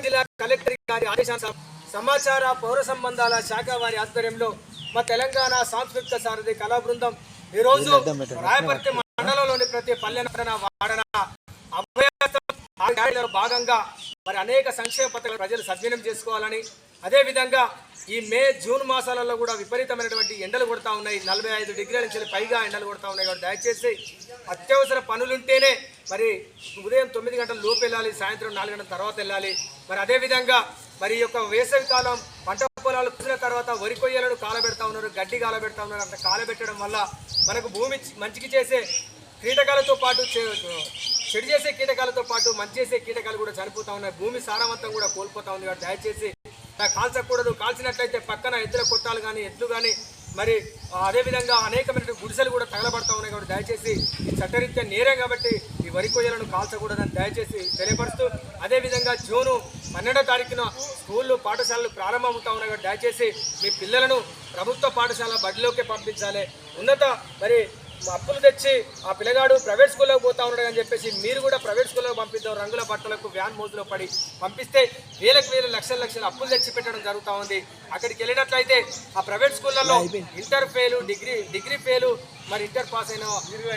జిల్లా కలెక్టర్ గారి ఆదేశానుసారం సమాచార పౌర సంబంధాల శాఖ వారి ఆధ్వర్యంలో మా తెలంగాణ సాంస్కృతిక సారథి కళా బృందం ఈ రోజు రాయపర్తి మండలంలోని ప్రతి పల్లెన వాడన అభ్యాసంలో భాగంగా మరి అనేక సంక్షేమ పథకాలు ప్రజలు సద్వినియోగం చేసుకోవాలని, అదేవిధంగా ఈ మే జూన్ మాసాలలో కూడా విపరీతమైనటువంటి ఎండలు కొడతా ఉన్నాయి. 45 డిగ్రీల నుంచి పైగా ఎండలు కొడతా ఉన్నాయి. కాబట్టి దయచేసి అత్యవసర పనులుంటేనే మరి ఉదయం 9 గంటల లోపు వెళ్ళాలి, సాయంత్రం 4 గంటల తర్వాత వెళ్ళాలి. మరి అదేవిధంగా మరి యొక్క వేసవి కాలం పంట పొలాలు కూసిన తర్వాత వరి కొయ్యలను కాలబెడతా ఉన్నారు, గడ్డి కాలబెడతా ఉన్నారు. అంత కాలబెట్టడం వల్ల మనకు భూమి మంచికి చేసే కీటకాలతో పాటు చెడు చేసే కీటకాలతో పాటు మంచి చేసే కీటకాలు కూడా చనిపోతూ ఉన్నాయి. భూమి సారవంతం కూడా కోల్పోతూ ఉంది. కాబట్టి దయచేసి కాల్చకూడదు. కాల్చినట్లయితే పక్కన ఎద్దుల కొట్టాలు కానీ ఎద్దులు కానీ మరి అదేవిధంగా అనేకమైన గుడిసెలు కూడా తగలబడతా ఉన్నాయి. కాబట్టి దయచేసి ఈ చట్టరీత్యా నేరం కాబట్టి ఈ వరి కొయ్యలను కాల్చకూడదని దయచేసి తెలియపరుస్తూ, అదేవిధంగా జూను 12వ తారీఖున స్కూళ్ళు పాఠశాలలు ప్రారంభమవుతా ఉన్నాయి. కాబట్టి దయచేసి మీ పిల్లలను ప్రభుత్వ పాఠశాల బడిలోకే పంపించాలి. ఉన్నత మరి అప్పులు తెచ్చి ఆ పిల్లగాడు ప్రైవేట్ స్కూల్లోకి పోతా ఉన్నాడు అని చెప్పేసి మీరు కూడా ప్రైవేట్ స్కూల్లోకి పంపిద్దాం. రంగుల బట్టలకు వ్యాన్ మోజులో పడి పంపిస్తే వేలకు లక్షల అప్పులు తెచ్చి పెట్టడం జరుగుతూ ఉంది. అక్కడికి వెళ్ళినట్లయితే ఆ ప్రైవేట్ స్కూళ్ళలో ఇంటర్ ఫెయిలు, డిగ్రీ ఫెయిలు, మరి ఇంటర్ పాస్ అయిన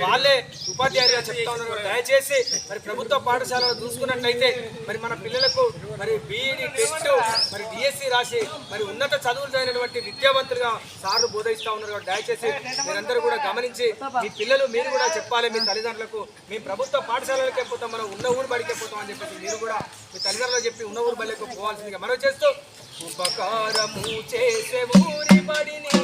వాళ్ళే ఉపాధ్యాయులుగా చెప్తా ఉన్నారు. దయచేసి మరి ప్రభుత్వ పాఠశాలలో చూసుకున్నట్లయితే మరి మన పిల్లలకు మరి బీఈడి టెస్ట్ మరి డిఎస్సి రాసి మరి ఉన్నత చదువులు చదివినటువంటి విద్యావంతులుగా సార్లు బోధిస్తూ ఉన్నారు. దయచేసి మీరందరూ కూడా గమనించి మీ పిల్లలు మీరు కూడా చెప్పాలి మీ తల్లిదండ్రులకు, మేము ప్రభుత్వ పాఠశాలలకే పోతాం, మనం ఉన్న ఊరు బడికే పోతాం అని చెప్పేసి మీరు కూడా మీ తల్లిదండ్రులకు చెప్పి ఉన్న ఊరు బడికి పోవాల్సిందిగా మనం చేస్తూ, ఉపకారము చేసే ఊరి బడిని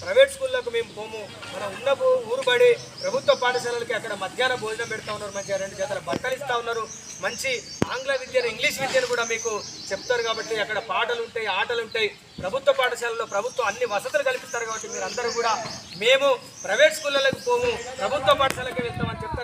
ప్రైవేట్ స్కూళ్ళకు మేము పోము, మనం ఉన్న ఊరు బడి ప్రభుత్వ పాఠశాలలకి అక్కడ మధ్యాహ్నం భోజనం పెడతా ఉన్నారు, మంచిగా 2 జతల బట్టలు ఇస్తూ ఉన్నారు, మంచి ఆంగ్ల విద్యను ఇంగ్లీష్ విద్యను కూడా మీకు చెప్తారు. కాబట్టి అక్కడ పాటలు ఉంటాయి, ఆటలు ఉంటాయి. ప్రభుత్వ పాఠశాలలో ప్రభుత్వం అన్ని వసతులు కల్పిస్తారు. కాబట్టి మీరందరూ కూడా మేము ప్రైవేట్ స్కూళ్ళకు పోము, ప్రభుత్వ పాఠశాలకే వెళ్తామని చెప్తారు.